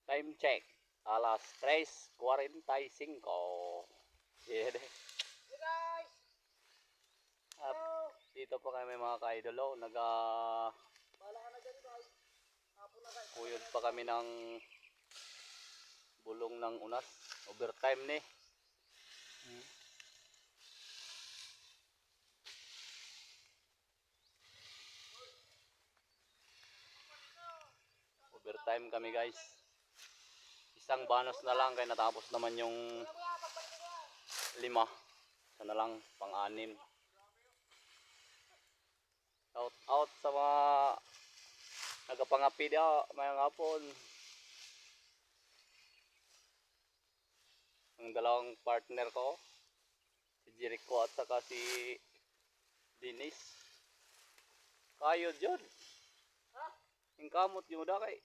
Time check. Alas 3:45. Yeah. Hey guys! Hello! Dito pa kami mga ka-idolo. Bahala ka na dyan guys. Hapon na guys. Kuyod pa kami ng bulong ng unas. Overtime ni. Overtime kami guys. Isang banos na lang kaya natapos naman yung 5. Isa na lang pang-6. Shout out sa mga nagapangapi dia mayang hapon. Ang dalawang partner ko, si Jericho at saka si Dennis. Kayo dyan. Ha? Yung kamot yung da kay